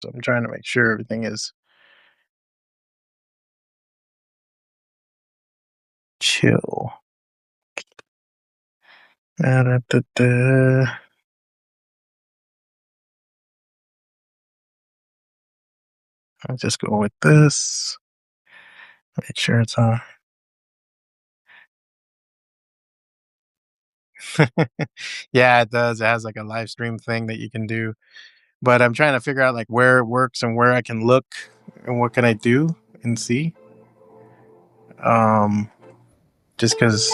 So I'm trying to make sure everything is chill. Da-da-da-da. I'll just go with this. Make sure it's on. Yeah, it does. It has like a live stream thing that you can do. But I'm trying to figure out like where it works and where I can look and what can I do and see. Um, just because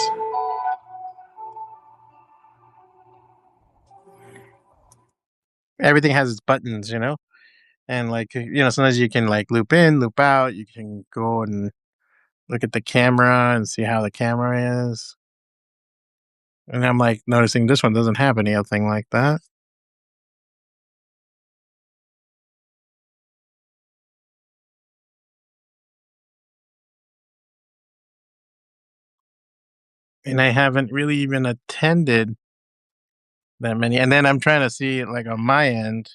everything has its buttons, and like sometimes you can like loop in, loop out. You can go and look at the camera and see how the camera is. And I'm like noticing this one doesn't have anything like that. And I haven't really even attended that many. And then I'm trying to see like on my end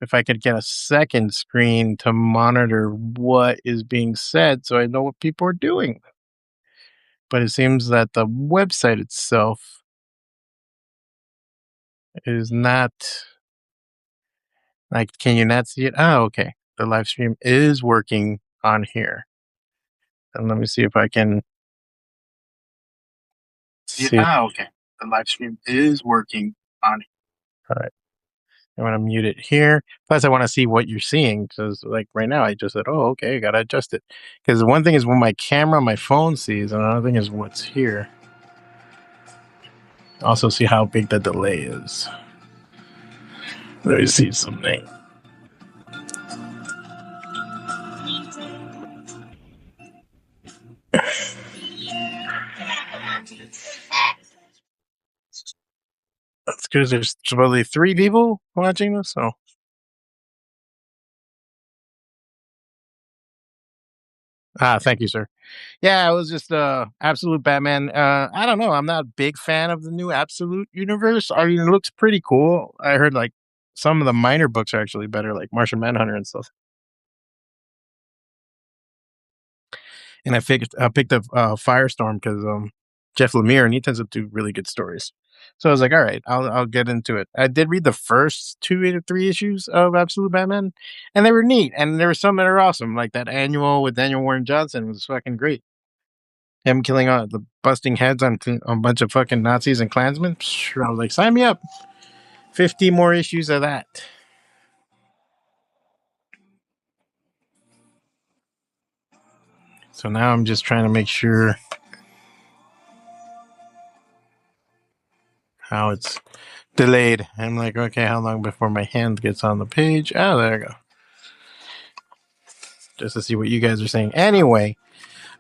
if I could get a second screen to monitor what is being said so I know what people are doing. But it seems that the website itself is not like, can you not see it? Oh, okay. The live stream is working on here. And let me see if I can see. Oh, okay. The live stream is working on here. All right. I want to mute it here. Plus, I want to see what you're seeing because, like, right now, I just said, "Oh, okay, got to adjust it." Because one thing is what my camera, my phone sees, and another thing is what's here. Also, see how big the delay is. Let me see something. That's because there's probably 3 people watching this. So, thank you, sir. Yeah, it was just Absolute Batman. I don't know. I'm not a big fan of the new Absolute universe. I mean, it looks pretty cool. I heard like some of the minor books are actually better, like Martian Manhunter and stuff. And I picked up Firestorm because Jeff Lemire and he tends to do really good stories. So I was like, all right, I'll get into it. I did read the first 2 or 3 issues of Absolute Batman, and they were neat. And there were some that are awesome, like that annual with Daniel Warren Johnson was fucking great. Him killing the busting heads on a bunch of fucking Nazis and Klansmen. I was like, sign me up. 50 more issues of that. So now I'm just trying to make sure how it's delayed. I'm like, okay, how long before my hand gets on the page? Oh, there we go. Just to see what you guys are saying. Anyway,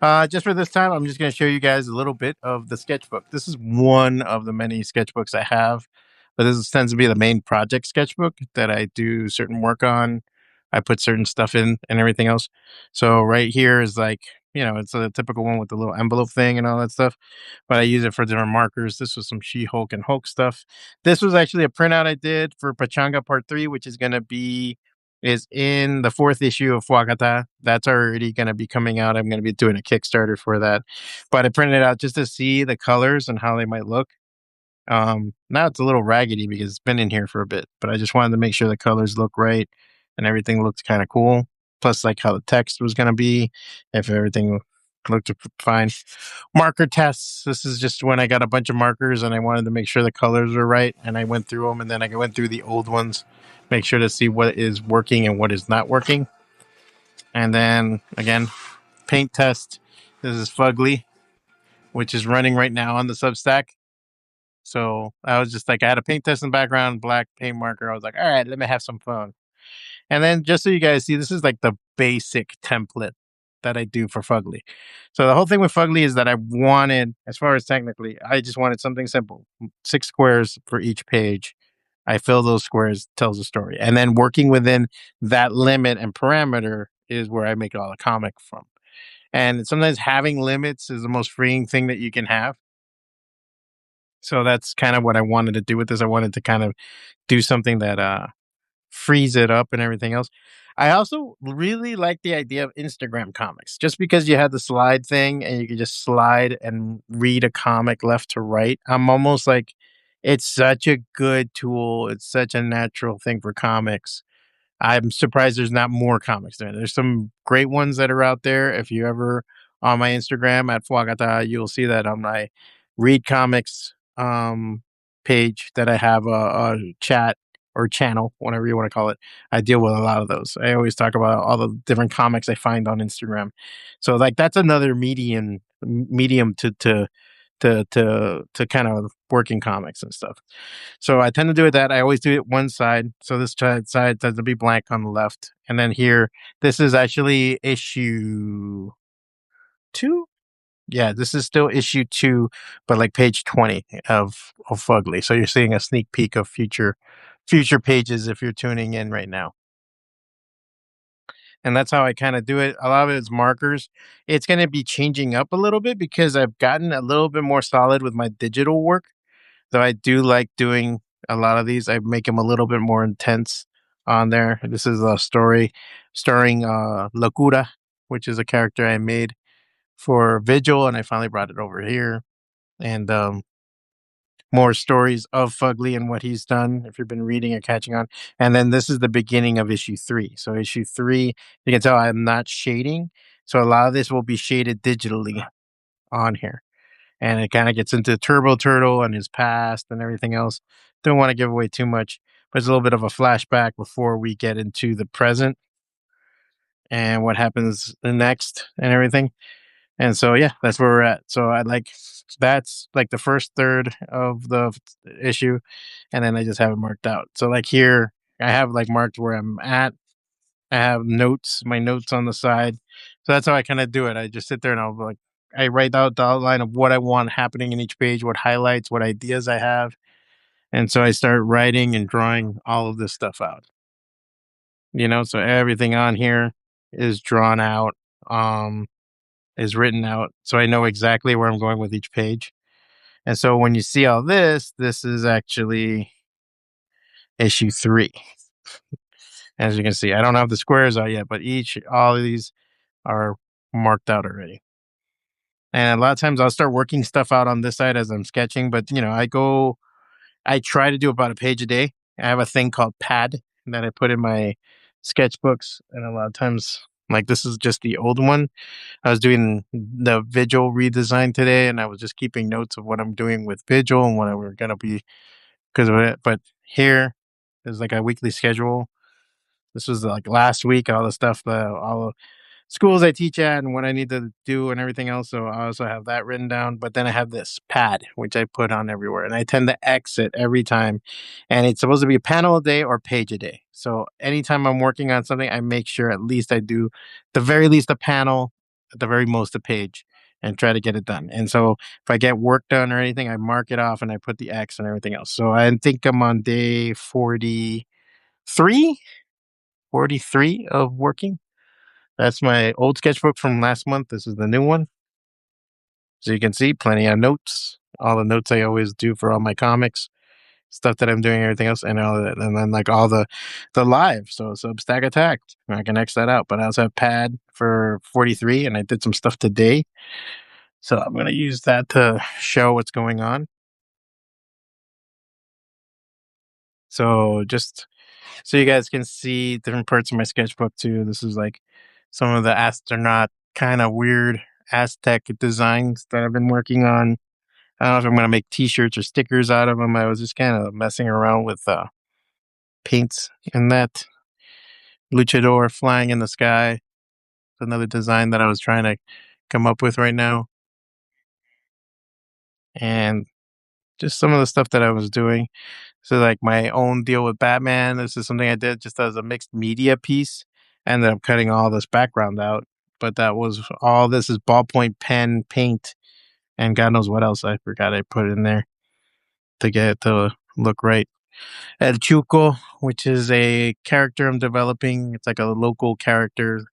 just for this time, I'm just going to show you guys a little bit of the sketchbook. This is one of the many sketchbooks I have, but this tends to be the main project sketchbook that I do certain work on. I put certain stuff in and everything else. So right here is like, it's a typical one with the little envelope thing and all that stuff, but I use it for different markers. This was some She-Hulk and Hulk stuff. This was actually a printout I did for Pachanga Part 3, which is going to be is in the 4th issue of Fwacata. That's already going to be coming out. I'm going to be doing a Kickstarter for that. But I printed it out just to see the colors and how they might look. Now it's a little raggedy because it's been in here for a bit, but I just wanted to make sure the colors look right and everything looked kind of cool. Plus, like how the text was going to be, if everything looked fine. Marker tests. This is just when I got a bunch of markers and I wanted to make sure the colors were right. And I went through them and then I went through the old ones, make sure to see what is working and what is not working. And then again, paint test. This is Fugly, which is running right now on the Substack. So I was just like, I had a paint test in the background, black paint marker. I was like, all right, let me have some fun. And then just so you guys see, this is like the basic template that I do for Fugly. So the whole thing with Fugly is that I wanted, as far as technically, I just wanted something simple. 6 squares for each page. I fill those squares, tells a story. And then working within that limit and parameter is where I make all the comic from. And sometimes having limits is the most freeing thing that you can have. So that's kind of what I wanted to do with this. I wanted to kind of do something that freeze it up and everything else. I also really like the idea of Instagram comics, just because you had the slide thing and you could just slide and read a comic left to right. I'm almost like it's such a good tool. It's such a natural thing for comics. I'm surprised there's not more comics there. There's some great ones that are out there. If you ever on my Instagram at Fwacata, you'll see that on my read comics page that I have a chat or channel, whatever you want to call it. I deal with a lot of those. I always talk about all the different comics I find on Instagram. So like that's another medium to kind of working comics and stuff. So I tend to do it that I always do it one side. So this side tends to be blank on the left. And then here, this is actually issue two. Yeah, this is still issue two, but like page 20 of Fugly. So you're seeing a sneak peek of future pages if you're tuning in right now. And that's how I kind of do it. A lot of it is markers. It's going to be changing up a little bit because I've gotten a little bit more solid with my digital work. So I do like doing a lot of these. I make them a little bit more intense on there. This is a story starring Locura, which is a character I made for Vigil, and I finally brought it over here. And more stories of Fugly and what he's done, if you've been reading or catching on. And then this is the beginning of issue three. So issue three, you can tell I'm not shading. So a lot of this will be shaded digitally on here, and it kind of gets into Turbo Turtle and his past and everything else. Don't want to give away too much, but it's a little bit of a flashback before we get into the present and what happens next and everything. And so, yeah, that's where we're at. So I like that's like the first third of the issue, and then I just have it marked out. So like here, I have like marked where I'm at. I have notes, my notes on the side. So that's how I kind of do it. I just sit there and I'll like I write out the outline of what I want happening in each page, what highlights, what ideas I have. And so I start writing and drawing all of this stuff out. So everything on here is drawn out, is written out. So I know exactly where I'm going with each page. And so when you see all this is actually issue three. As you can see, I don't have the squares out yet, but all of these are marked out already. And a lot of times I'll start working stuff out on this side as I'm sketching, but I try to do about a page a day. I have a thing called Pad that I put in my sketchbooks, and a lot of times, like this is just the old one. I was doing the Vigil redesign today, and I was just keeping notes of what I'm doing with Vigil and what we're gonna be because of it. But here is like a weekly schedule. This was like last week, all the stuff, all schools I teach at and what I need to do and everything else. So I also have that written down. But then I have this pad, which I put on everywhere. And I tend to exit every time. And it's supposed to be a panel a day or page a day. So anytime I'm working on something, I make sure at least I do the very least a panel, at the very most a page, and try to get it done. And so if I get work done or anything, I mark it off and I put the X and everything else. So I think I'm on day 43, 43 of working. That's my old sketchbook from last month. This is the new one. So you can see plenty of notes, all the notes I always do for all my comics, stuff that I'm doing, everything else, and all of that. And then like all the live. So Substack Attack. I can X that out. But I also have Pad for 43, and I did some stuff today. So I'm gonna use that to show what's going on. So just so you guys can see different parts of my sketchbook too. This is like some of the astronaut kind of weird Aztec designs that I've been working on. I don't know if I'm going to make t-shirts or stickers out of them. I was just kind of messing around with paints and that luchador flying in the sky. Another design that I was trying to come up with right now. And just some of the stuff that I was doing. So like my own deal with Batman, this is something I did just as a mixed media piece. Ended up cutting all this background out. But that was all this is ballpoint pen, paint, and God knows what else I forgot I put in there to get it to look right. El Chuco, which is a character I'm developing. It's like a local character.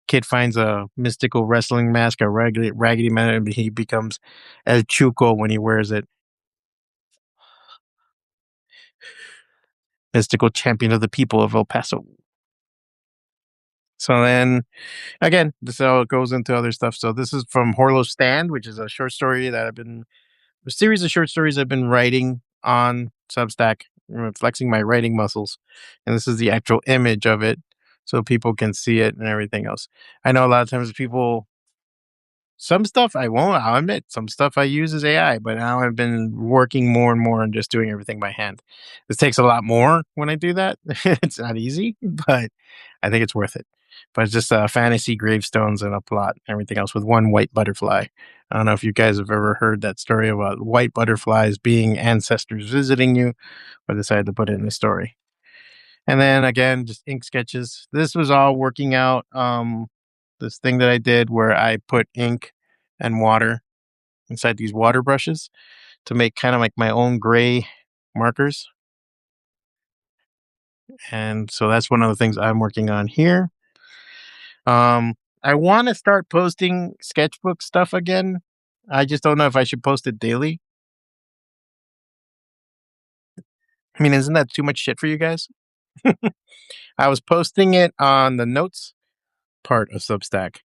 Kid finds a mystical wrestling mask, a raggedy man, and he becomes El Chuco when he wears it. mystical champion of the people of El Paso. So then again, this all goes into other stuff. So this is from Horlo's Stand, which is a short story that a series of short stories I've been writing on Substack, flexing my writing muscles. And this is the actual image of it so people can see it and everything else. I know a lot of times people, some stuff I won't, I'll admit, some stuff I use is AI, but now I've been working more and more on just doing everything by hand. This takes a lot more when I do that. It's not easy, but I think it's worth it. But it's just fantasy gravestones and a plot, everything else with one white butterfly. I don't know if you guys have ever heard that story about white butterflies being ancestors visiting you, but I decided to put it in the story. And then again, just ink sketches. This was all working out. This thing that I did where I put ink and water inside these water brushes to make kind of like my own gray markers. And so that's one of the things I'm working on here. I want to start posting sketchbook stuff again. I just don't know if I should post it daily. I mean, isn't that too much shit for you guys? I was posting it on the notes part of Substack,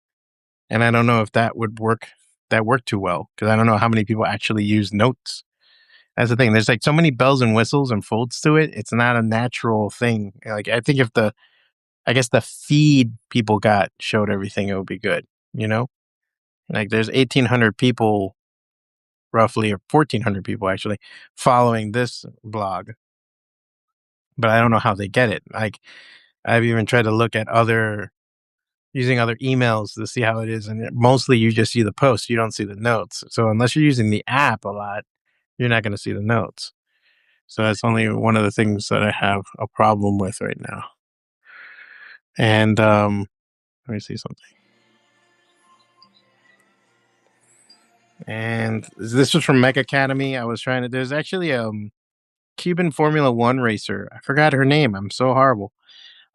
and I don't know if that would work. That worked too well because I don't know how many people actually use notes. That's the thing. There's like so many bells and whistles and folds to it. It's not a natural thing. Like I think if I guess the feed people got showed everything, it would be good. You know, like there's 1,800 people roughly, or 1,400 people actually following this blog, but I don't know how they get it. Like I've even tried to look at using other emails to see how it is, and mostly you just see the post, you don't see the notes. So unless you're using the app a lot, you're not going to see the notes. So that's only one of the things that I have a problem with right now. And let me see something. And this was from Mech Academy. I was trying to. There's actually Cuban Formula One racer. I forgot her name. I'm so horrible.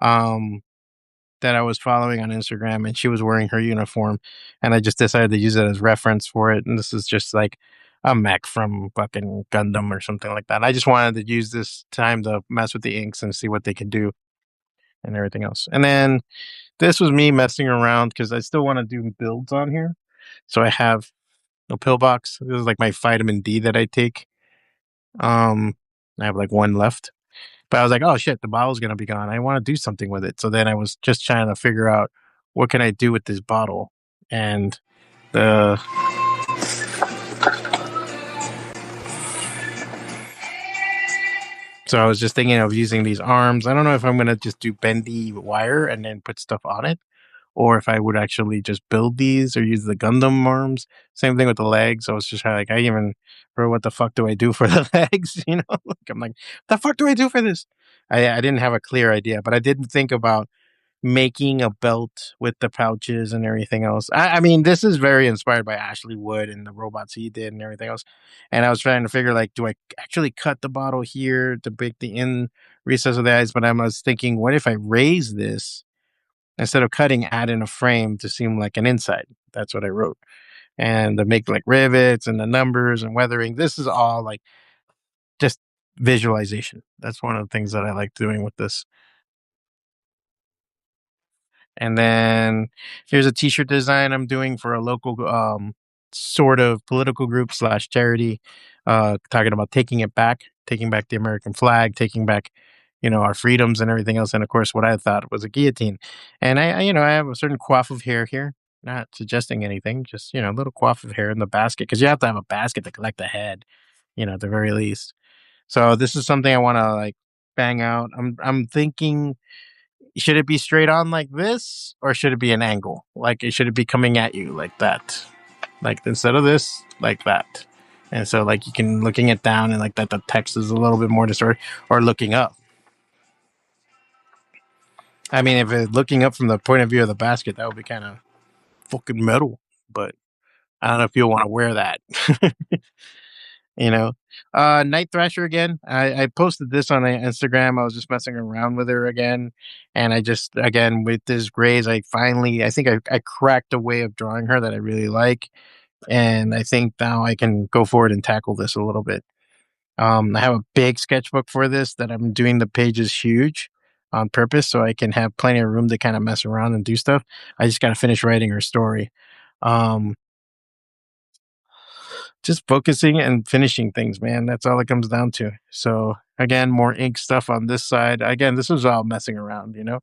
Um, that I was following on Instagram, and she was wearing her uniform, and I just decided to use it as reference for it. And this is just like a mech from fucking Gundam or something like that. I just wanted to use this time to mess with the inks and see what they could do and everything else. And then this was me messing around because I still want to do builds on here. So I have a pill box. This is like my vitamin D that I take. I have like one left. But I was like, oh shit, the bottle's gonna be gone. I want to do something with it. So then I was just trying to figure out what can I do with this bottle. And the so I was just thinking of using these arms. I don't know if I'm gonna just do bendy wire and then put stuff on it, or if I would actually just build these or use the Gundam arms. Same thing with the legs. I was just like, I even, bro, what the fuck do I do for the legs? You know, like I'm like, the fuck do I do for this? I didn't have a clear idea, but I didn't think about making a belt with the pouches and everything else. I mean, this is very inspired by Ashley Wood and the robots he did and everything else. And I was trying to figure like, do I actually cut the bottle here to make the in recess of the eyes? But I was thinking, what if I raise this instead of cutting, add in a frame to seem like an inside? That's what I wrote. And to make like rivets and the numbers and weathering. This is all like just visualization. That's one of the things that I like doing with this. And then here's a t-shirt design I'm doing for a local sort of political group slash charity, talking about taking back the American flag, taking back, our freedoms and everything else. And of course, what I thought was a guillotine. And I have a certain coif of hair here, not suggesting anything, just, a little coif of hair in the basket, because you have to have a basket to collect the head, at the very least. So this is something I want to like bang out. I'm thinking, should it be straight on like this, or should it be an angle? Like, should it be coming at you like that? Like, instead of this, like that. And so, like, you can looking it down and like that, the text is a little bit more distorted, or looking up. I mean, if it's looking up from the point of view of the basket, that would be kind of fucking metal. But I don't know if you'll want to wear that. you know Night Thrasher again. I posted this on Instagram. I was just messing around with her again, and I just, again, with this grays, I think I cracked a way of drawing her that I really like, and I think now I can go forward and tackle this a little bit. I have a big sketchbook for this that I'm doing the pages huge on purpose so I can have plenty of room to kind of mess around and do stuff. I just got to finish writing her story. Um, just focusing and finishing things, man. That's all it comes down to. So again, more ink stuff on this side. Again, this was all messing around, you know.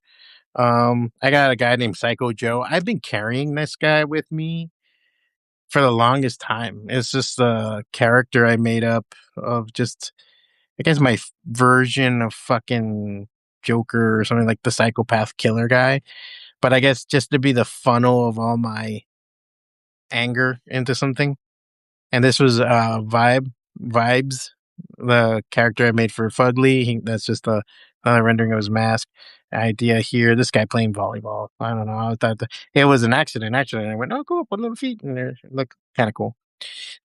I got a guy named Psycho Joe. I've been carrying this guy with me for the longest time. It's just a character I made up of just, I guess, my version of fucking Joker or something, like the psychopath killer guy. But I guess just to be the funnel of all my anger into something. And this was Vibes, the character I made for Fugly. That's just another rendering of his mask. Idea here. This guy playing volleyball. I don't know. I thought it was an accident. Actually, and I went, "Oh, cool! Put little feet in there. Look kind of cool."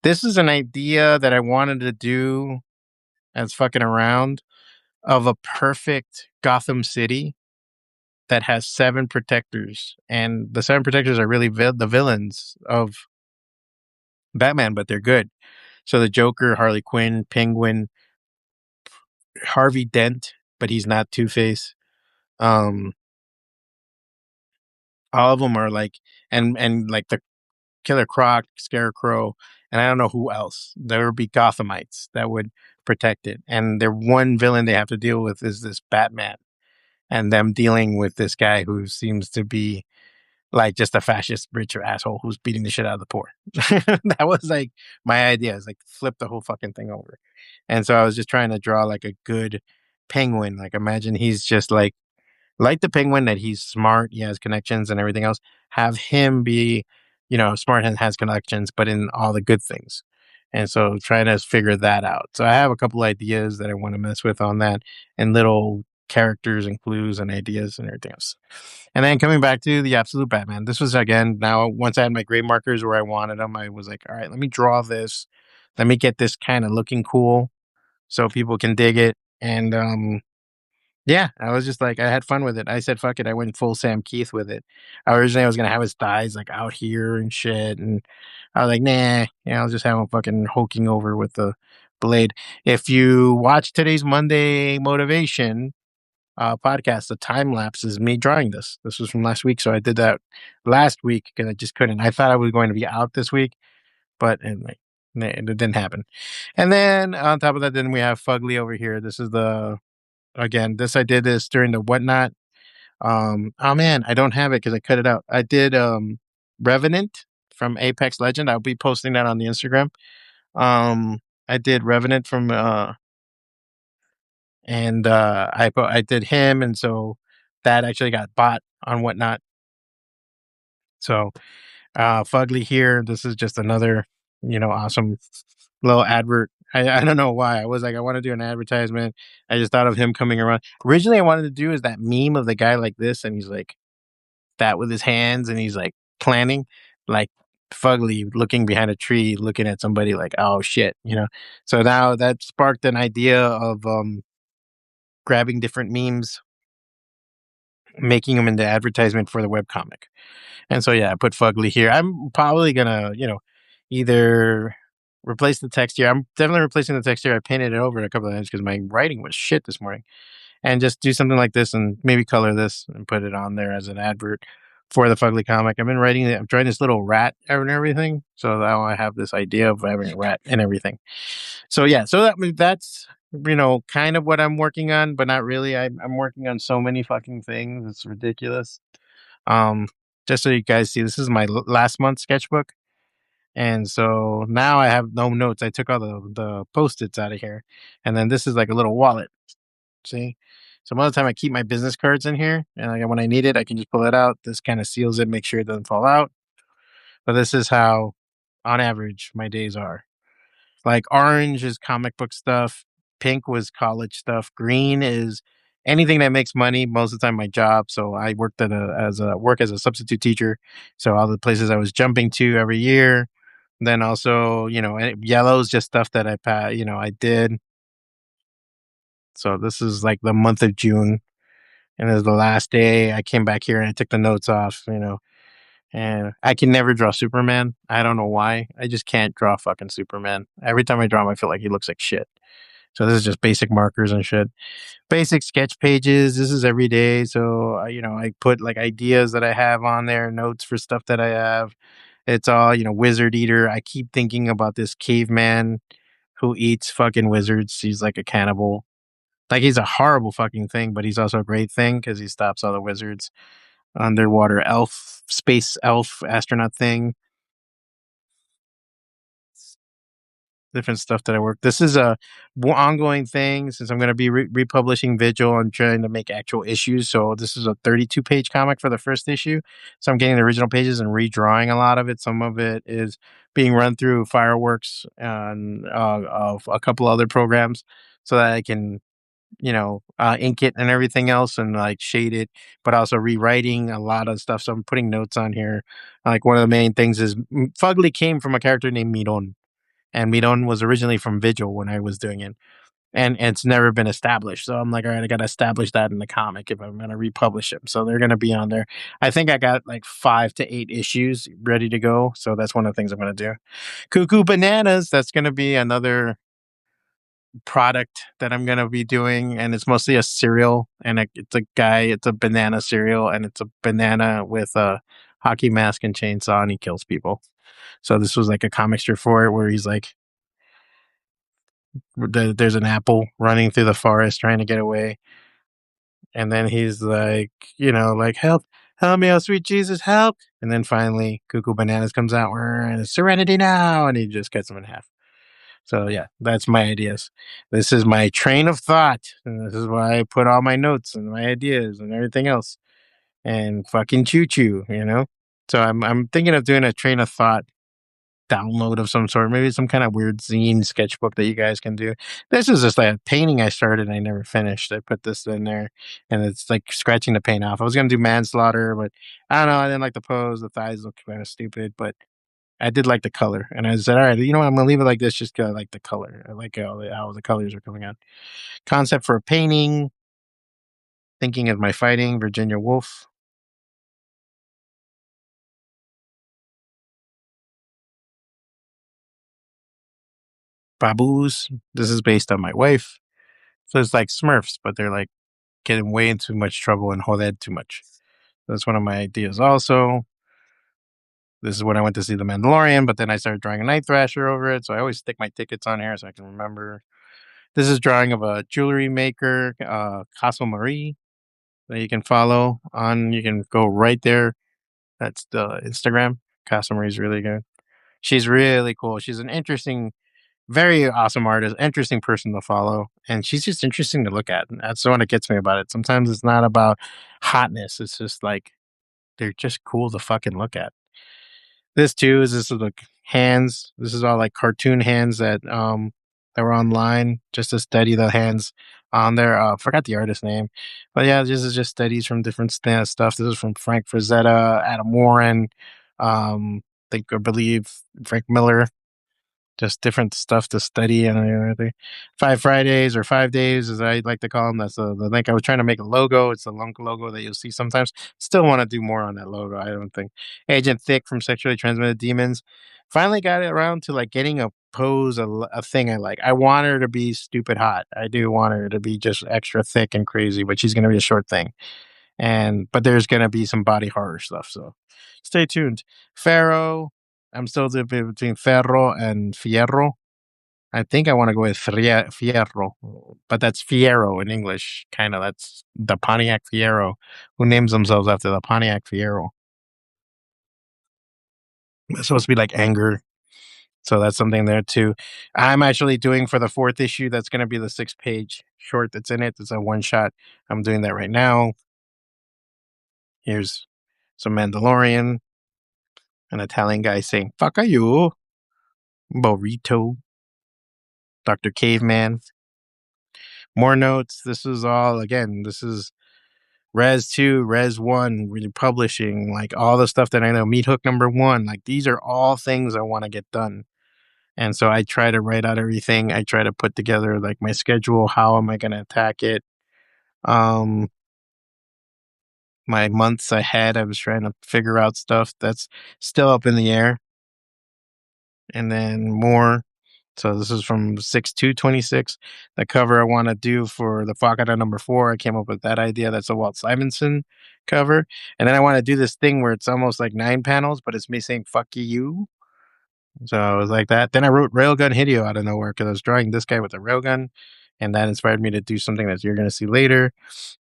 This is an idea that I wanted to do as fucking around of a perfect Gotham City that has 7 protectors, and the 7 protectors are really the villains of Batman, but they're good. So the Joker, Harley Quinn, Penguin, Harvey Dent, but he's not Two Face. Um, all of them are like, and like the Killer Croc, Scarecrow, and I don't know who else. There would be Gothamites that would protect it, and their one villain they have to deal with is this Batman, and them dealing with this guy who seems to be like just a fascist rich asshole who's beating the shit out of the poor. That was like my idea. Is like flip the whole fucking thing over. And so I was just trying to draw like a good penguin. Like imagine he's just like the penguin, that he's smart, he has connections and everything else. Have him be, smart and has connections, but in all the good things. And so trying to figure that out. So I have a couple ideas that I want to mess with on that, and little characters and clues and ideas and everything else. And then coming back to the Absolute Batman, this was again, now once I had my gray markers where I wanted them, I was like, all right, let me draw this. Let me get this kind of looking cool so people can dig it. And yeah, I was just like, I had fun with it. I said, fuck it. I went full Sam Keith with it. Originally, I was going to have his thighs like out here and shit. And I was like, nah, yeah, I'll just have him fucking hulking over with the blade. If you watch today's Monday Motivation podcast, the time lapse is me drawing this. This was from last week. So I did that last week because I just couldn't. I thought I was going to be out this week, but it didn't happen. And then on top of that, then we have Fugly over here. This is I did this during the Whatnot. Oh man, I don't have it because I cut it out. I did Revenant from Apex Legend. I'll be posting that on the Instagram. I did Revenant from and I did him, and so that actually got bought on Whatnot. So Fugly here. This is just another, awesome little advert. I don't know why. I was like, I want to do an advertisement. I just thought of him coming around. Originally, I wanted to do is that meme of the guy like this, and he's like that with his hands, and he's like planning, like Fugly looking behind a tree, looking at somebody like, oh shit. So now that sparked an idea of grabbing different memes, making them into advertisement for the webcomic. And so yeah, I put Fugly here. I'm probably gonna, either replace the text here. I'm definitely replacing the text here. I painted it over a couple of times because my writing was shit this morning. And just do something like this and maybe color this and put it on there as an advert for the Fugly comic. I've been writing it. I'm drawing this little rat and everything. So now I have this idea of having a rat and everything. So yeah, so that's kind of what I'm working on, but not really. I'm working on so many fucking things. It's ridiculous. Um, just so you guys see, this is my last month's sketchbook. And so now I have no notes. I took all the post-its out of here. And then this is like a little wallet. See? So most of the time I keep my business cards in here. And when I need it, I can just pull it out. This kind of seals it, make sure it doesn't fall out. But this is how, on average, my days are. Like orange is comic book stuff. Pink was college stuff. Green is anything that makes money. Most of the time, my job. So I worked as a substitute teacher. So all the places I was jumping to every year. Then also, yellow is just stuff that I did. So this is like the month of June, and it was the last day. I came back here and I took the notes off. And I can never draw Superman. I don't know why. I just can't draw fucking Superman. Every time I draw him, I feel like he looks like shit. So this is just basic markers and shit. Basic sketch pages. This is every day. So I put like ideas that I have on there, notes for stuff that I have. It's all wizard eater. I keep thinking about this caveman who eats fucking wizards. He's like a cannibal. Like he's a horrible fucking thing, but he's also a great thing because he stops all the wizards. Underwater elf, space elf, astronaut thing. Different stuff that I work. This is a ongoing thing since I'm going to be republishing Vigil. I'm trying to make actual issues. So this is a 32 page comic for the first issue. So I'm getting the original pages and redrawing a lot of it. Some of it is being run through Fireworks and of a couple other programs so that I can ink it and everything else and like shade it, but also rewriting a lot of stuff. So I'm putting notes on here. Like one of the main things is Fugly came from a character named Miron, and Miron was originally from Vigil when I was doing it. And it's never been established. So I'm like, all right, I got to establish that in the comic if I'm going to republish it. So they're going to be on there. I think I got like 5 to 8 issues ready to go. So that's one of the things I'm going to do. Cuckoo Bananas, that's going to be another product that I'm going to be doing. And it's mostly a cereal. And it's a banana cereal. And it's a banana with a hockey mask and chainsaw, and he kills people. So this was like a comic strip for it where he's like, there's an apple running through the forest trying to get away, and then he's like, like help me, oh sweet Jesus, help! And then finally, Cuckoo Bananas comes out, and it's Serenity now, and he just cuts him in half. So yeah, that's my ideas. This is my train of thought, and this is why I put all my notes and my ideas and everything else, and fucking choo choo. So I'm thinking of doing a train of thought download of some sort, maybe some kind of weird zine sketchbook that you guys can do. This is just like a painting I started and I never finished. I put this in there and it's like scratching the paint off. I was gonna do manslaughter, but I don't know, I didn't like the pose, the thighs look kind of stupid, but I did like the color. And I said, all right, what, I'm gonna leave it like this just 'cause I like the color. I like how the colors are coming out. Concept for a painting, thinking of my fighting, Virginia Woolf. Baboos. This is based on my wife. So it's like Smurfs, but they're like getting way into much trouble and joder too much. That's one of my ideas also. This is when I went to see The Mandalorian, but then I started drawing a Night Thrasher over it, so I always stick my tickets on here so I can remember. This is drawing of a jewelry maker, Casa Marie, that you can follow on. You can go right there. That's the Instagram. Casa Marie's really good. She's really cool. She's an interesting, very awesome artist, interesting person to follow, and she's just interesting to look at. And that's the one that gets me about it. Sometimes it's not about hotness; it's just like they're just cool to fucking look at. This is like hands. This is all like cartoon hands that were online just to study the hands on there. Forgot the artist name, but yeah, this is just studies from different stuff. This is from Frank Frazetta, Adam Warren, I believe Frank Miller, just different stuff to study and everything. 5 Fridays or 5 days, as I like to call them. That's the link. I was trying to make a logo. It's a lunk logo that you'll see sometimes. Still want to do more on that logo. I don't think Agent Thick from Sexually Transmitted Demons. Finally got it around to like getting a pose, a thing I like. I want her to be stupid hot. I do want her to be just extra thick and crazy, but she's gonna be a short thing. But there's gonna be some body horror stuff. So stay tuned. Pharaoh. I'm still between Ferro and Fierro. I think I want to go with Fierro, but that's Fiero in English. Kind of that's the Pontiac Fiero, who names themselves after the Pontiac Fiero. It's supposed to be like anger. So that's something there too. I'm actually doing for the 4th issue. That's going to be the 6-page short that's in it. It's a one shot. I'm doing that right now. Here's some Mandalorian, an Italian guy saying, fuck are you? Burrito. Dr. Caveman. More notes. This is all, again, this is Res 2, Res 1, really publishing, like all the stuff that I know. Meat Hook #1. Like these are all things I want to get done. And so I try to write out everything. I try to put together like my schedule. How am I going to attack it? Um, my months ahead, I was trying to figure out stuff that's still up in the air. And then more. So this is from 6/2/26. The cover I want to do for the Fwacata #4, I came up with that idea. That's a Walt Simonson cover. And then I want to do this thing where it's almost like 9 panels, but it's me saying "fuck you." So I was like that. Then I wrote Railgun Hideo out of nowhere because I was drawing this guy with a railgun, and that inspired me to do something that you're going to see later.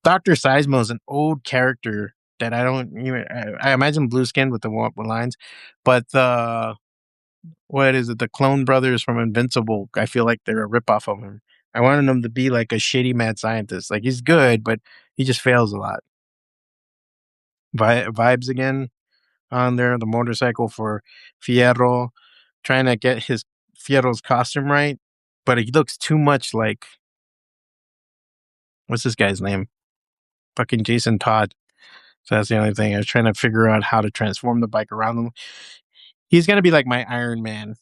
Dr. Seismo is an old character that I don't even. I imagine blue skin with the lines, but the what is it? The clone brothers from Invincible. I feel like they're a ripoff of him. I wanted him to be like a shitty mad scientist. Like he's good, but he just fails a lot. Vibes again on there. The motorcycle for Fierro, trying to get his Fierro's costume right, but he looks too much like what's this guy's name? Fucking Jason Todd. So that's the only thing. I was trying to figure out how to transform the bike around him. He's gonna be like my Iron Man,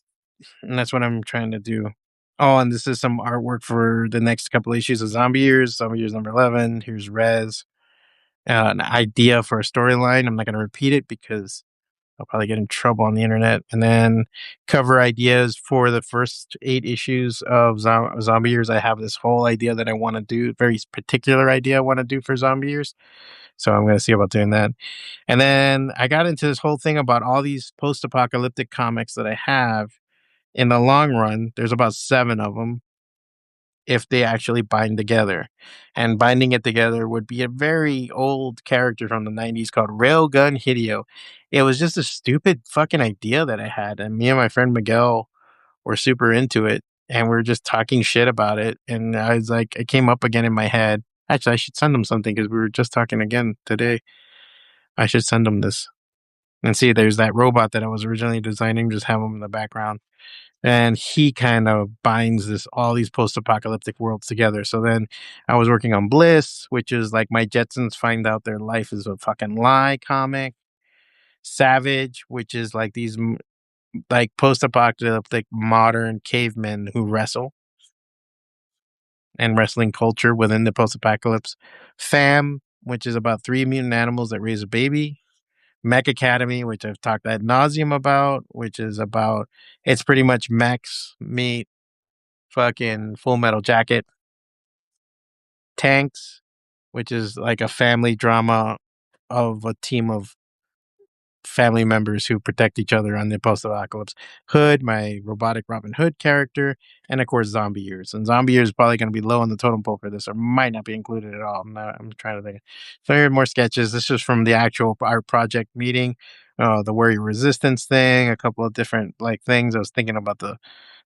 and that's what I'm trying to do. Oh, and this is some artwork for the next couple issues of Zombie Years. Zombie Years #11. Here's Rez. An idea for a storyline. I'm not going to repeat it because I'll probably get in trouble on the internet. And then cover ideas for the first 8 issues of Zombie Years. I have this whole idea that I want to do, very particular idea I want to do for Zombie Years. So I'm going to see about doing that. And then I got into this whole thing about all these post-apocalyptic comics that I have. In the long run, there's about 7 of them if they actually bind together. And binding it together would be a very old character from the 90s called Railgun Hideo. It was just a stupid fucking idea that I had. And me and my friend Miguel were super into it. And we were just talking shit about it. And I was like, it came up again in my head. Actually, I should send him something because we were just talking again today. I should send him this. And see, there's that robot that I was originally designing, just have him in the background. And he kind of binds all these post-apocalyptic worlds together. So then I was working on Bliss, which is like my Jetsons find out their life is a fucking lie comic. Savage, which is like these like post-apocalyptic modern cavemen who wrestle and wrestling culture within the post-apocalypse. Fam, which is about 3 mutant animals that raise a baby. Mech Academy, which I've talked ad nauseum about, which is about it's pretty much mechs meet fucking Full Metal Jacket. Tanks, which is like a family drama of a team of family members who protect each other on the post-apocalypse. Hood, my robotic Robin Hood character, and of course Zombie Years. And Zombie Years is probably going to be low on the totem pole for this, or might not be included at all. I'm trying to think. So here are more sketches. This is from the actual art project meeting. The Warrior Resistance thing, a couple of different like things. I was thinking about the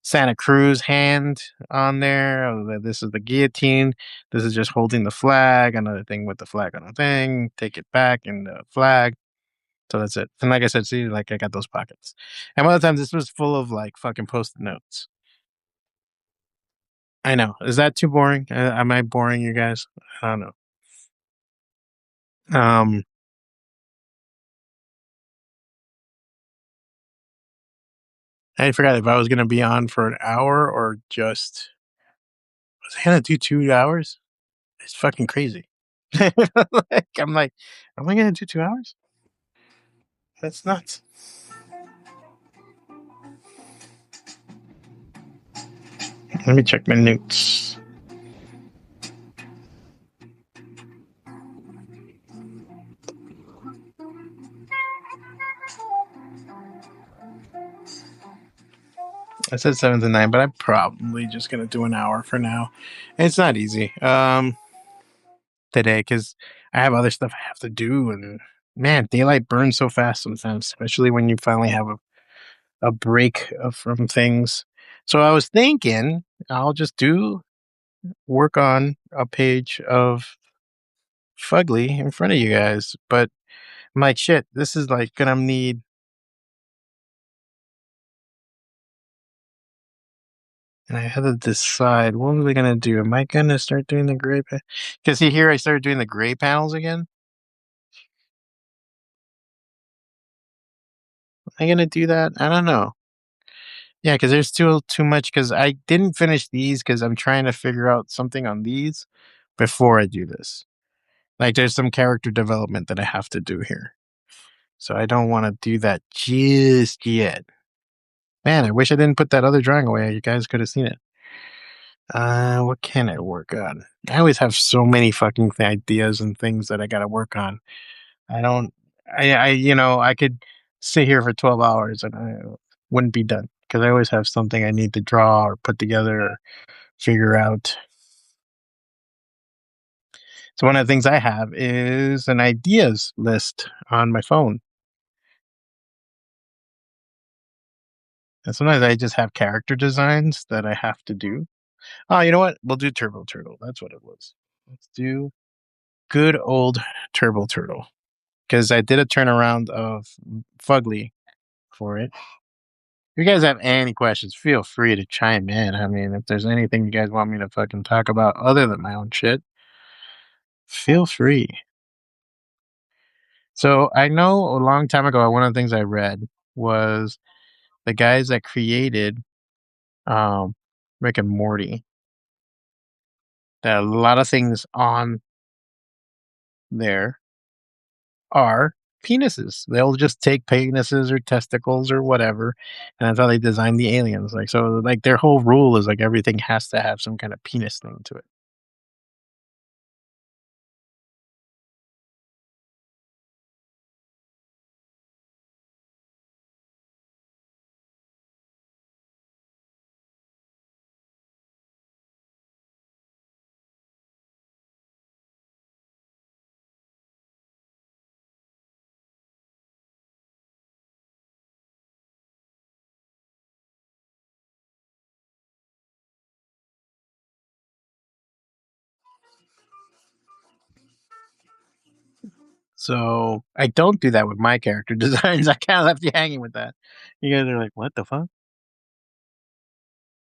Santa Cruz hand on there. This is the guillotine. This is just holding the flag. Another thing with the flag on a thing. Take it back and the flag. So that's it. And like I said, see, like I got those pockets. And one of the times this was full of like fucking post-it notes. I know. Is that too boring? Am I boring you guys? I don't know. I forgot if I was gonna be on for an hour or just was I gonna do 2 hours? It's fucking crazy. I'm like, am I gonna do 2 hours? That's nuts. Let me check my notes. I said 7 to 9, but I'm probably just gonna do an hour for now. It's not easy today because I have other stuff I have to do, and man, daylight burns so fast sometimes, especially when you finally have a break from things. So I was thinking I'll just work on a page of Fugly in front of you guys, but I'm like, shit, this is like gonna need. And I had to decide what was I gonna do. Am I gonna start doing the gray? Because see here, I started doing the gray panels again. Am I gonna do that? I don't know. Yeah, because there's too much. Because I didn't finish these because I'm trying to figure out something on these before I do this. Like there's some character development that I have to do here, so I don't want to do that just yet. Man, I wish I didn't put that other drawing away. You guys could have seen it. What can I work on? I always have so many fucking ideas and things that I gotta work on. I don't. I could sit here for 12 hours and I wouldn't be done because I always have something I need to draw or put together or figure out. So one of the things I have is an ideas list on my phone. And sometimes I just have character designs that I have to do. Oh, you know what? We'll do Turbo Turtle. That's what it was. Let's do good old Turbo Turtle. Because I did a turnaround of Fugly for it. If you guys have any questions, feel free to chime in. I mean, if there's anything you guys want me to fucking talk about other than my own shit, feel free. So I know a long time ago, one of the things I read was the guys that created Rick and Morty. That a lot of things on there are penises. They'll just take penises or testicles or whatever, and that's how they design the aliens. Like so, like their whole rule is like everything has to have some kind of penis thing to it. So I don't do that with my character designs. I kind of left you hanging with that. You guys are like, what the fuck?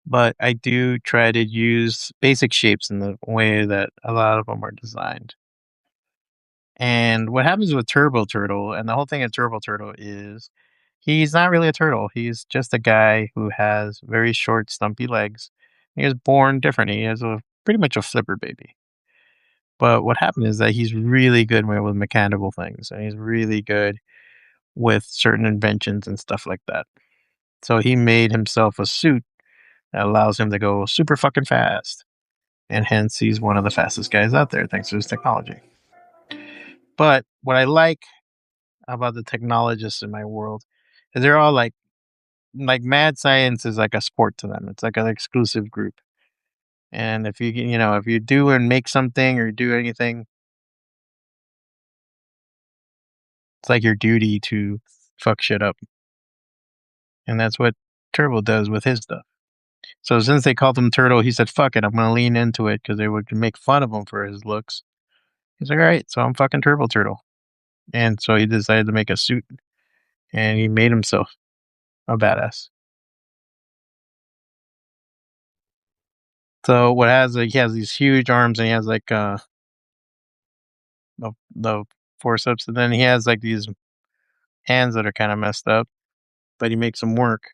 But I do try to use basic shapes in the way that a lot of them are designed. And what happens with Turbo Turtle, and the whole thing of Turbo Turtle is he's not really a turtle. He's just a guy who has very short, stumpy legs. He was born different. He has a pretty much a flipper baby. But what happened is that he's really good with mechanical things, and he's really good with certain inventions and stuff like that. So he made himself a suit that allows him to go super fucking fast. And hence he's one of the fastest guys out there thanks to his technology. But what I like about the technologists in my world is they're all like mad science is like a sport to them. It's like an exclusive group. And if if you do and make something or do anything, it's like your duty to fuck shit up. And that's what Turbo does with his stuff. So since they called him Turtle, he said, fuck it, I'm going to lean into it because they would make fun of him for his looks. He's like, all right, so I'm fucking Turbo Turtle. And so he decided to make a suit and he made himself a badass. So what has he has these huge arms and he has like the forceps and then he has like these hands that are kind of messed up, but he makes them work.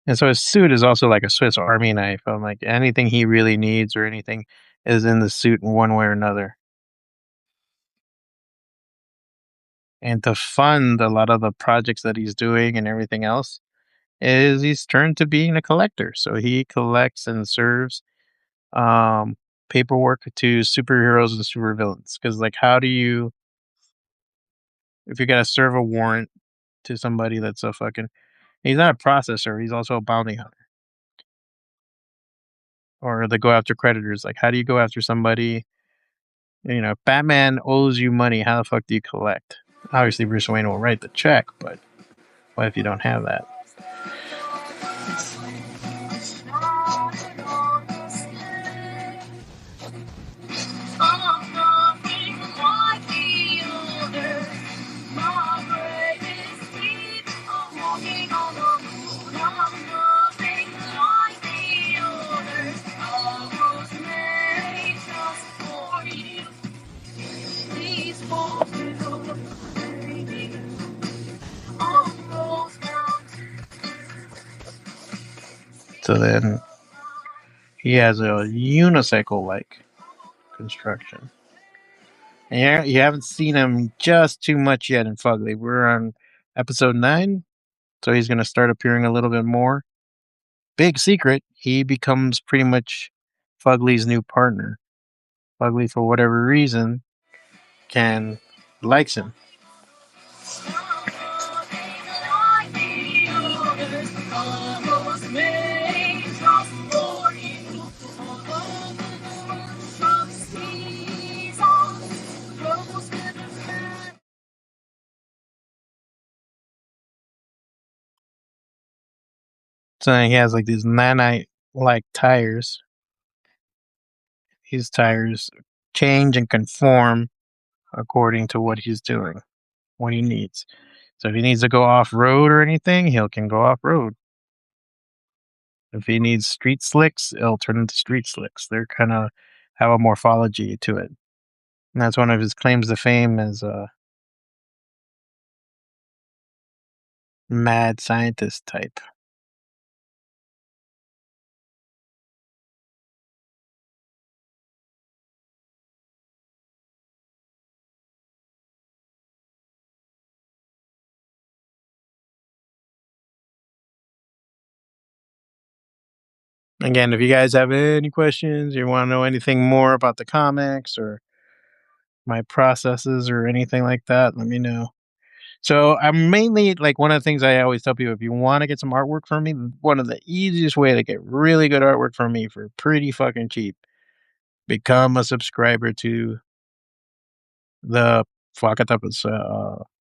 And so his suit is also like a Swiss Army knife. I'm like anything he really needs or anything is in the suit in one way or another. And to fund a lot of the projects that he's doing and everything else is he's turned to being a collector. So he collects and serves um, paperwork to superheroes and supervillains. Because like, how do you if you gotta serve a warrant to somebody that's a fucking he's not a processor, he's also a bounty hunter. Or they go after creditors. Like, how do you go after somebody? Batman owes you money. How the fuck do you collect? Obviously, Bruce Wayne will write the check, but what if you don't have that? So then he has a unicycle like construction. And you haven't seen him just too much yet in Fugly. We're on episode 9, so he's going to start appearing a little bit more. Big secret, he becomes pretty much Fugly's new partner. Fugly, for whatever reason, likes him. So he has like these nanite like tires. His tires change and conform according to what he's doing, what he needs. So if he needs to go off road or anything, he can go off road. If he needs street slicks, it'll turn into street slicks. They're kind of have a morphology to it. And that's one of his claims to fame as a mad scientist type. Again, if you guys have any questions, you want to know anything more about the comics or my processes or anything like that, let me know. So I'm mainly like one of the things I always tell people, if you want to get some artwork from me, one of the easiest way to get really good artwork from me for pretty fucking cheap, become a subscriber to the Fwacata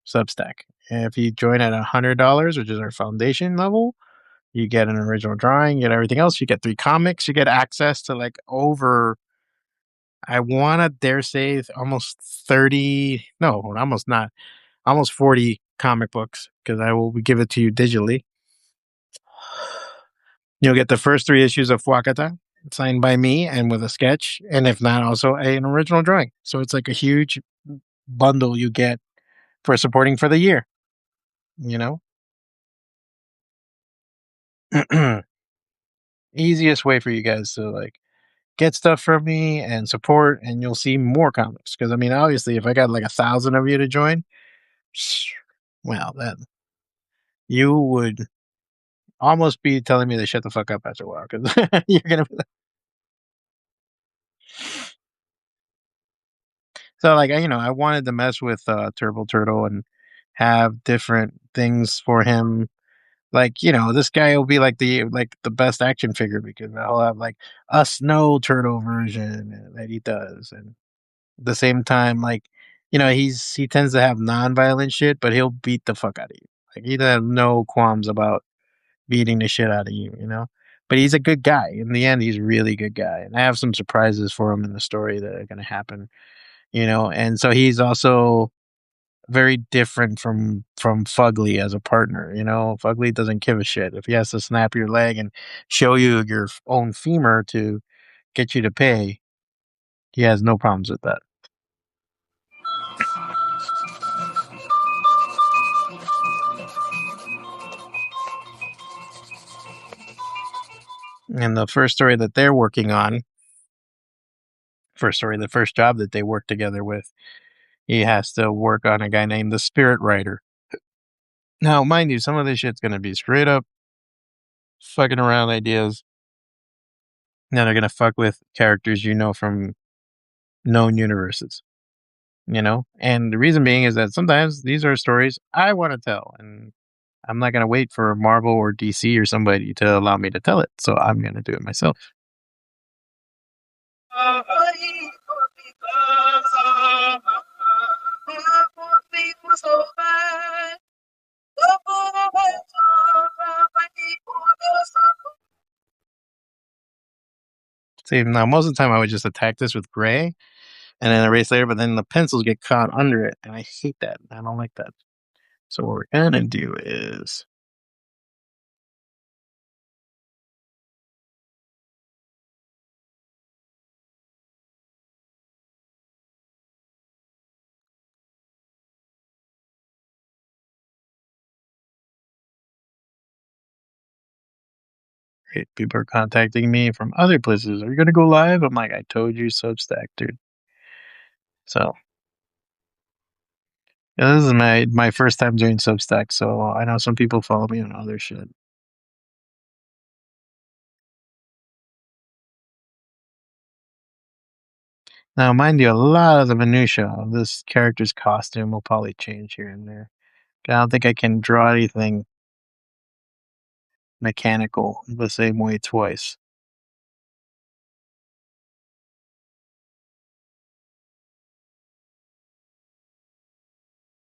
Substack. And if you join at $100, which is our foundation level, you get an original drawing, you get everything else. You get 3 comics. You get access to like over, I want to dare say, almost 30, no, almost not, almost 40 comic books because I will give it to you digitally. You'll get the first 3 issues of Fwacata signed by me and with a sketch, and if not, also an original drawing. So it's like a huge bundle you get for supporting for the year, you know? Easiest way for you guys to like get stuff from me and support, and you'll see more comics. Because I mean, obviously, if I got like 1,000 of you to join, well, then you would almost be telling me to shut the fuck up after a while because you're gonna be like, so like I wanted to mess with Turbo Turtle and have different things for him. Like this guy will be like the best action figure because I'll have like a snow turtle version that he does, and at the same time, like he tends to have non-violent shit, but he'll beat the fuck out of you. Like he doesn't have no qualms about beating the shit out of you. But he's a good guy. In the end, he's a really good guy, and I have some surprises for him in the story that are going to happen. And so he's also very different from Fugly as a partner. Fugly doesn't give a shit if he has to snap your leg and show you your own femur to get you to pay. He has no problems with that. And the first story that they're working on, the first job that they work together with, he has to work on a guy named the Spirit Rider. Now, mind you, some of this shit's gonna be straight up fucking around ideas. Now they're gonna fuck with characters from known universes. And the reason being is that sometimes these are stories I want to tell, and I'm not gonna wait for Marvel or DC or somebody to allow me to tell it. So I'm gonna do it myself. See, now most of the time I would just attack this with gray and then erase later, but then the pencils get caught under it, and I hate that. I don't like that. So what we're gonna do is people are contacting me from other places. Are you gonna go live? I'm like, I told you, Substack, dude. So yeah, this is my first time doing Substack, so I know some people follow me on other shit. Now, mind you, a lot of the minutia of this character's costume will probably change here and there. I don't think I can draw anything mechanical the same way twice.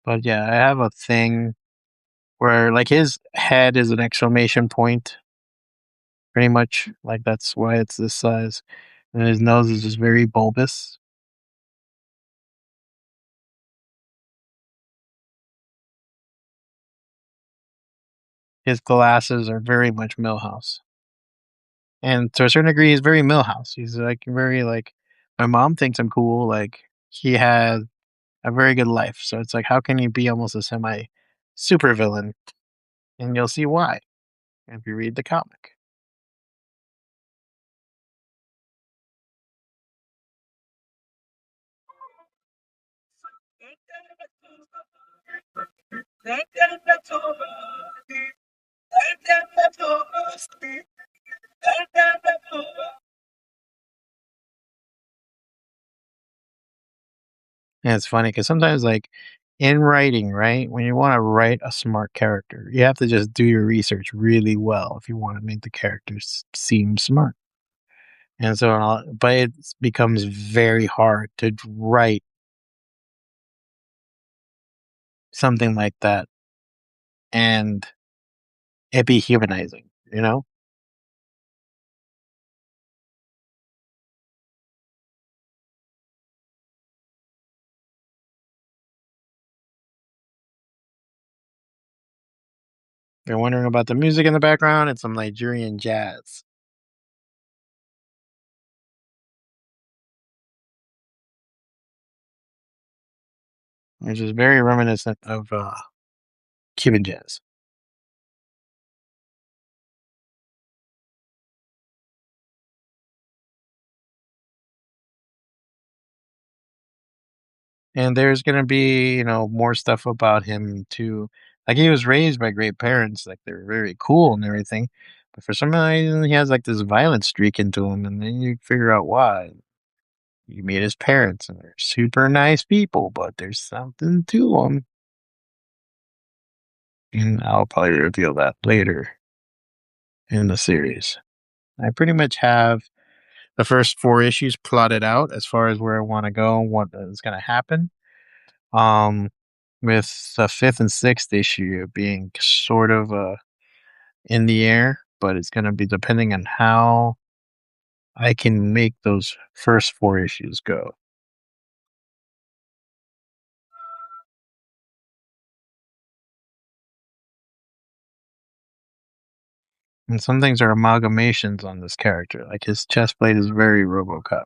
But yeah, I have a thing where like his head is an exclamation point, pretty much. Like that's why it's this size. And his nose is just very bulbous. His glasses are very much Millhouse. And to a certain degree, he's very Millhouse. He's like very like my mom thinks I'm cool. Like he had a very good life. So it's like how can he be almost a semi super villain? And you'll see why if you read the comic. And it's funny because sometimes, like in writing, right, when you want to write a smart character, you have to just do your research really well if you want to make the characters seem smart. And so, but it becomes very hard to write something like that and it be humanizing, you know? You're wondering about the music in the background, it's some Nigerian jazz, which is very reminiscent of Cuban jazz. And there's gonna be, more stuff about him too. Like he was raised by great parents, like they're very cool and everything. But for some reason he has like this violent streak into him, and then you figure out why. You meet his parents and they're super nice people, but there's something to them. And I'll probably reveal that later in the series. I pretty much have the first four issues plotted out as far as where I want to go and what is going to happen. Um, with the fifth and sixth issue being sort of in the air, but it's going to be depending on how I can make those first four issues go. And some things are amalgamations on this character, like his chest plate is very RoboCop.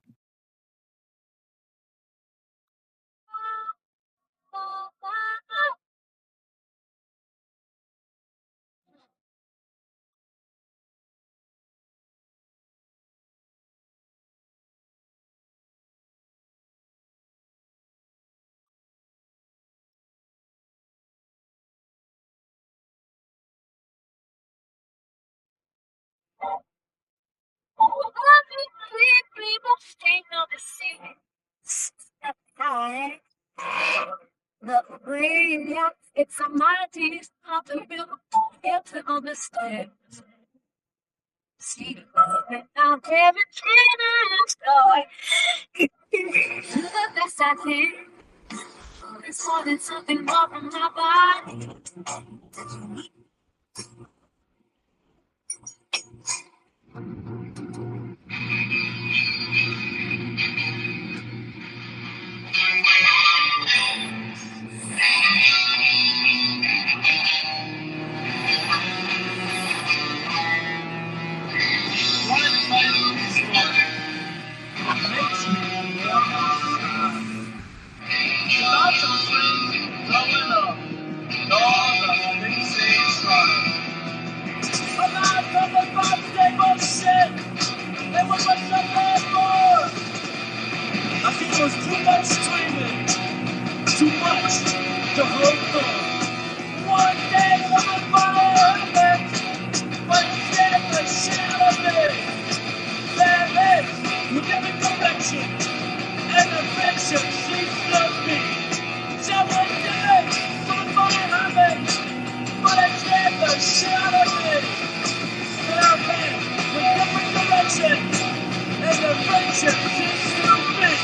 ship sinks too big.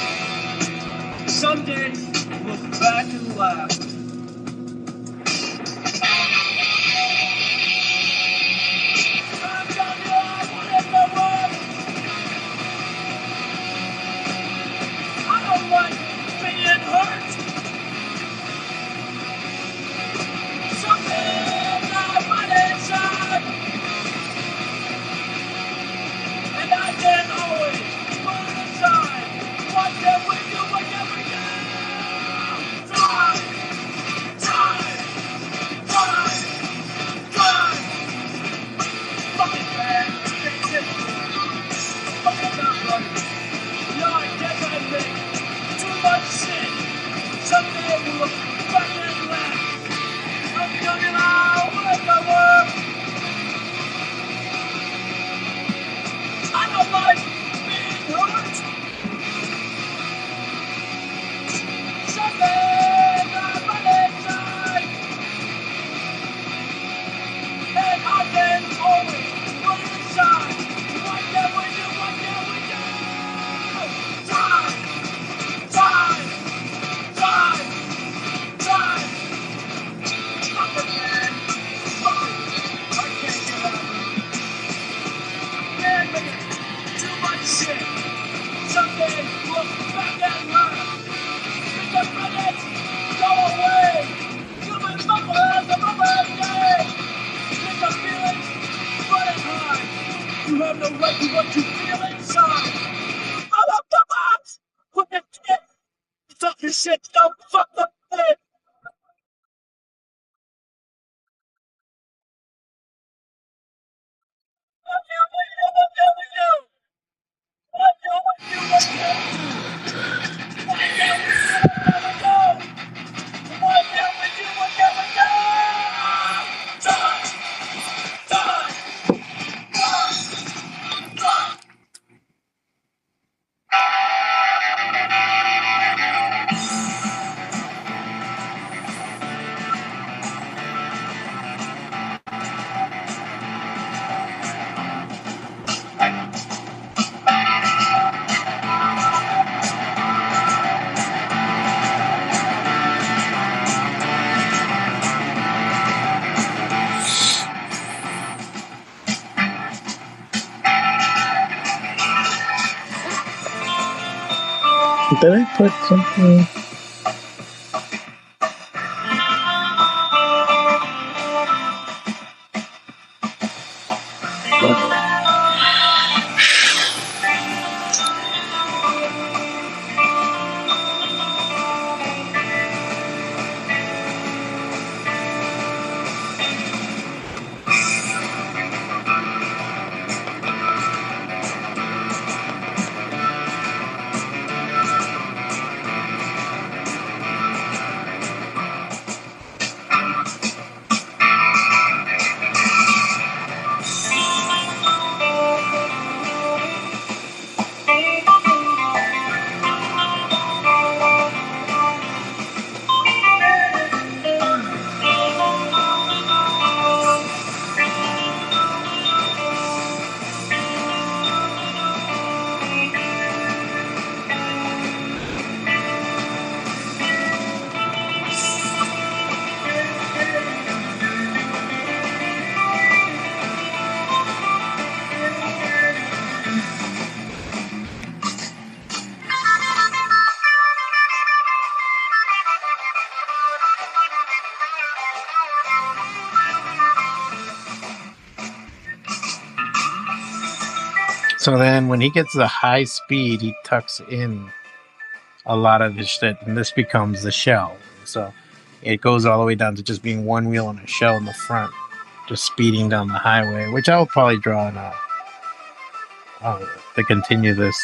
Someday we'll look back and laugh. I'm telling you, I wanted the world. I don't like being hurt. Something I went inside, and I can always put it aside. What can we do? What can we do? Try, try, try, try. Fucking man, fix it. Fucking not right. No, I guess I make too much shit. Someday we'll look back and laugh. I'm coming out with the world. I don't like being hurt. Something I run inside, and I can always put it aside. What can we do? What can we do? Try, try, try, try. Fucking man, fucking, I can't get out of it. Man, making too much shit. Someday we'll back and learn. Because minutes go away. You'll be bubbling the bubble day. Because feelings running high. You have no right to what you feel inside. Fuck up the box. Put the shit. Fuck your shit. Don't fuck the shit. Did I put something? So then when he gets the high speed, he tucks in a lot of his shit, and this becomes the shell. So it goes all the way down to just being one wheel and a shell in the front, just speeding down the highway, which I'll probably draw in to continue this.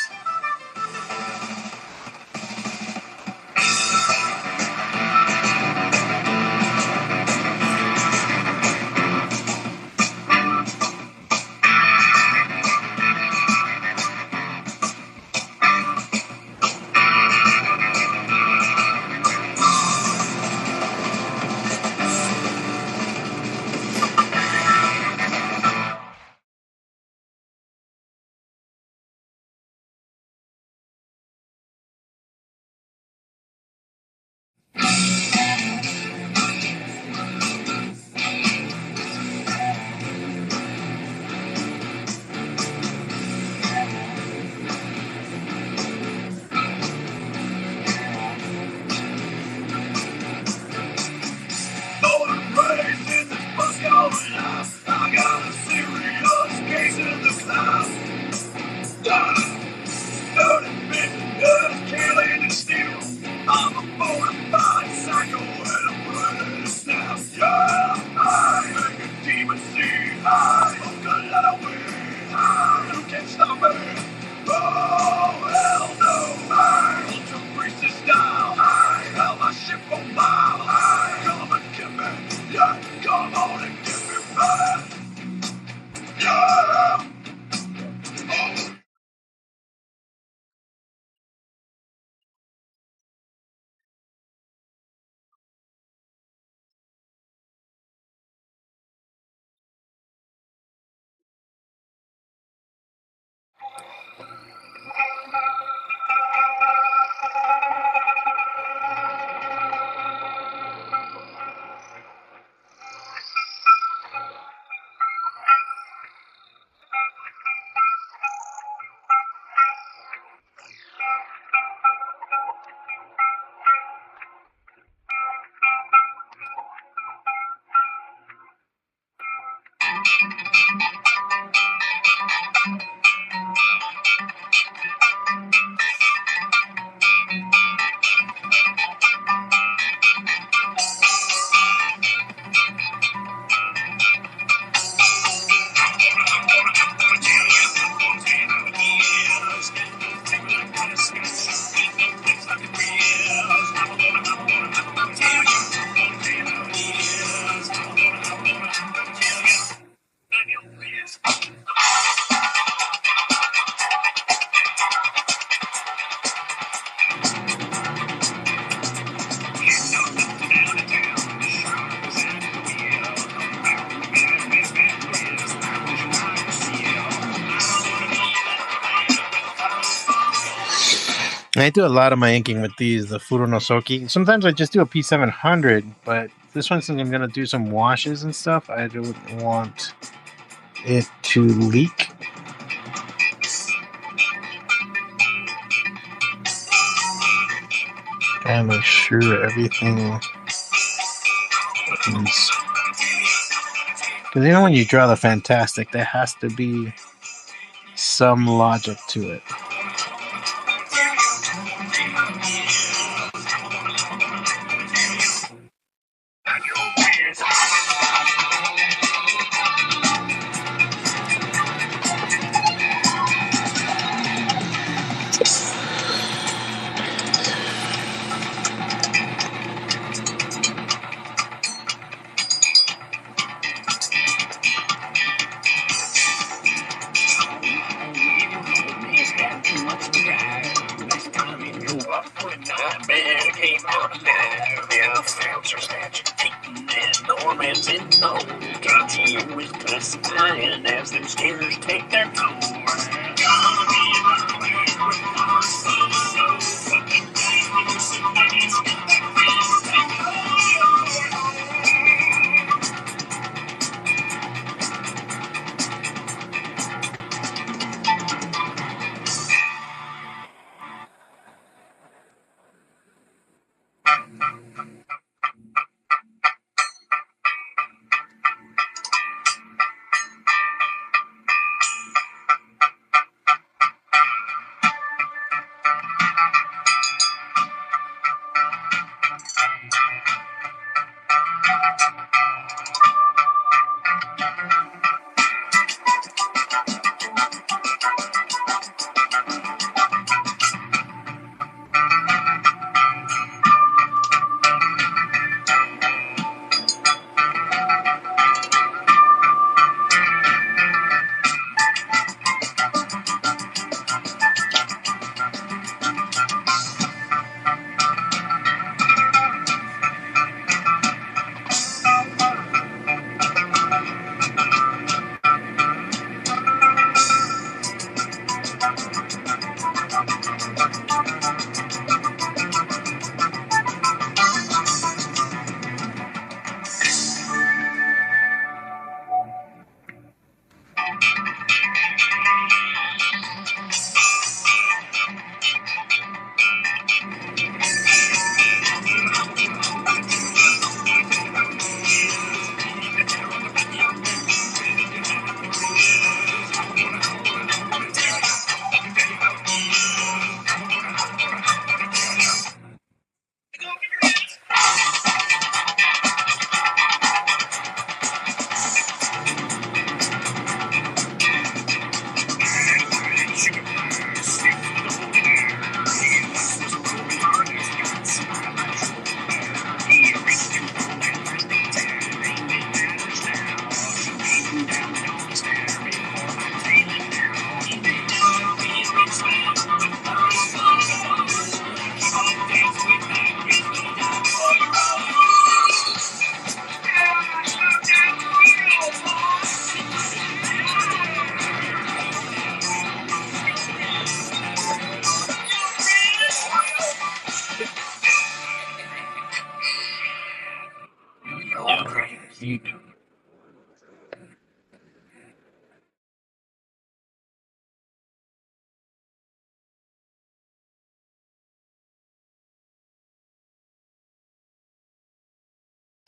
I do a lot of my inking with these, the Furonosoki. Sometimes I just do a P700, but this one, since I'm going to do some washes and stuff, I don't want it to leak. Gotta make sure everything is. Because you know, when you draw the Fantastic, there has to be some logic to it. As them stairs take their toll.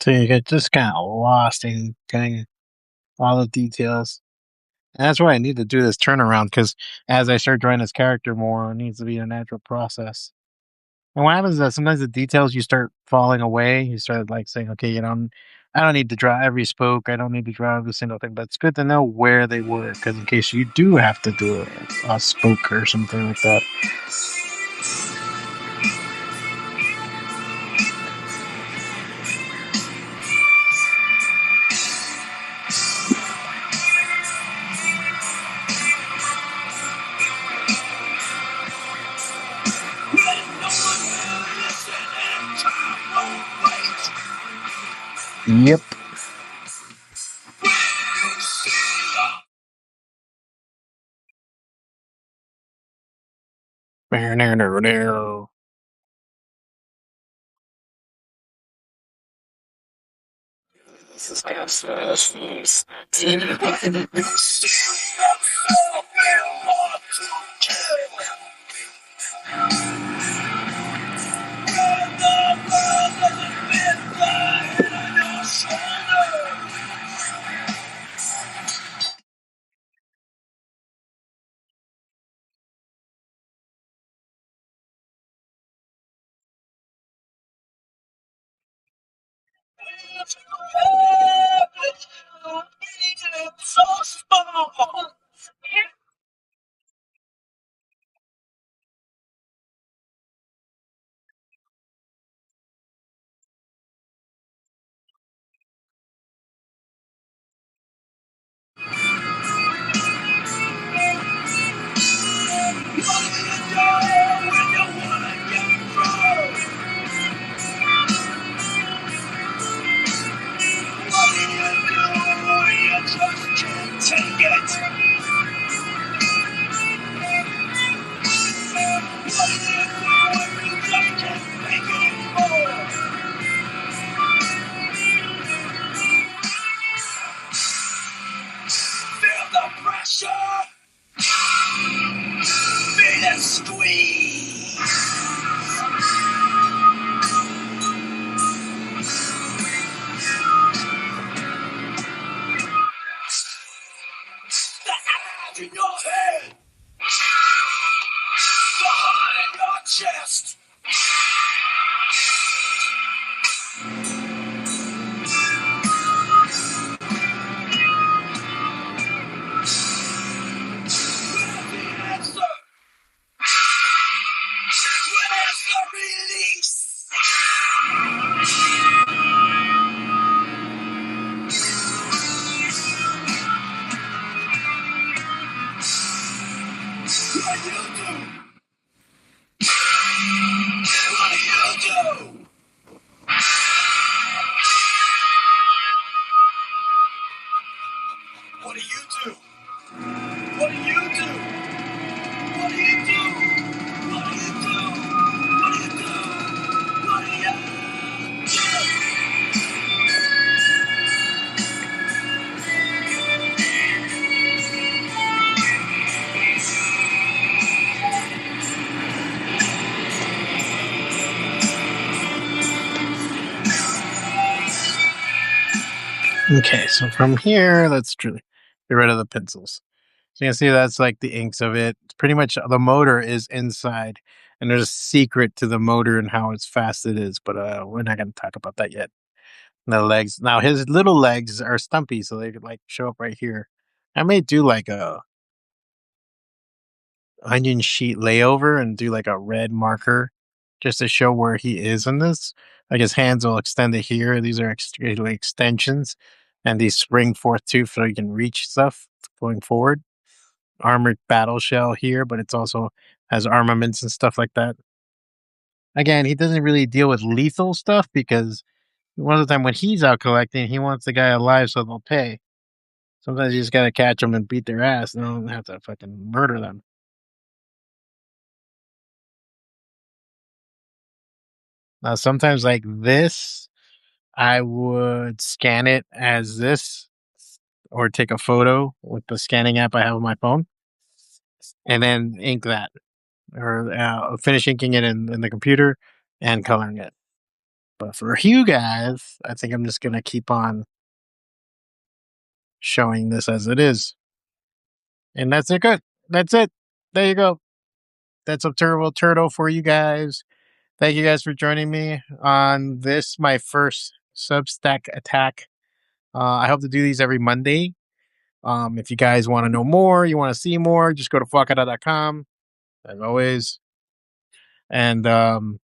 So you get just kind of lost in getting all the details. And that's why I need to do this turnaround, because as I start drawing this character more, it needs to be a natural process. And what happens is that sometimes the details you start falling away. You start like saying, okay, I don't need to draw every spoke. I don't need to draw every single thing, but it's good to know where they were, because in case you do have to do a spoke or something like that. Yep. Okay, so from here, let's get rid of the pencils. So you can see that's like the inks of it. It's pretty much the motor is inside, and there's a secret to the motor and how it's fast it is, but we're not going to talk about that yet. The legs. Now his little legs are stumpy, so they could like show up right here. I may do like a onion sheet layover and do like a red marker just to show where he is in this. Like his hands will extend to here. These are extensions, and these spring forth too, so you can reach stuff going forward. Armored battle shell here, but it's also has armaments and stuff like that. Again, he doesn't really deal with lethal stuff because one of the time when he's out collecting, he wants the guy alive so they'll pay. Sometimes you just gotta catch them and beat their ass. And don't have to fucking murder them. Now, sometimes like this, I would scan it as this, or take a photo with the scanning app I have on my phone, and then ink that, or finish inking it in the computer and coloring it. But for you guys, I think I'm just gonna keep on showing this as it is, and that's it. Good. That's it. There you go. That's a turbo turtle for you guys. Thank you guys for joining me on this, my first Substack attack. I hope to do these every Monday. If you guys want to know more, you want to see more, just go to fwacata.com, as always, and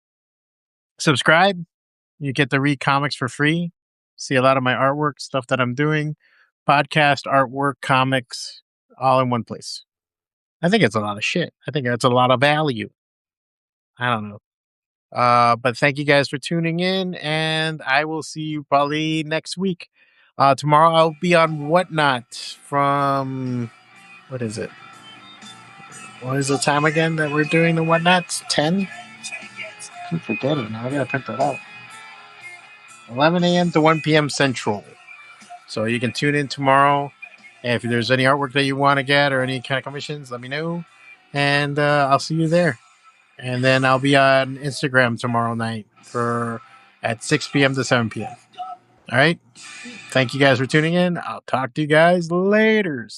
subscribe. You get to read comics for free, see a lot of my artwork, stuff that I'm doing, podcast, artwork, comics, all in one place. I think it's a lot of shit. I think it's a lot of value. I don't know. But thank you guys for tuning in, and I will see you probably next week. Tomorrow I'll be on Whatnot from, what is it? What is the time again that we're doing the whatnots? 10? I keep forgetting. Now I gotta print that out. 11 a.m. to 1 p.m. Central. So you can tune in tomorrow. And if there's any artwork that you want to get or any kind of commissions, let me know. And I'll see you there. And then I'll be on Instagram tomorrow night at 6 p.m. to 7 p.m. All right. Thank you guys for tuning in. I'll talk to you guys later.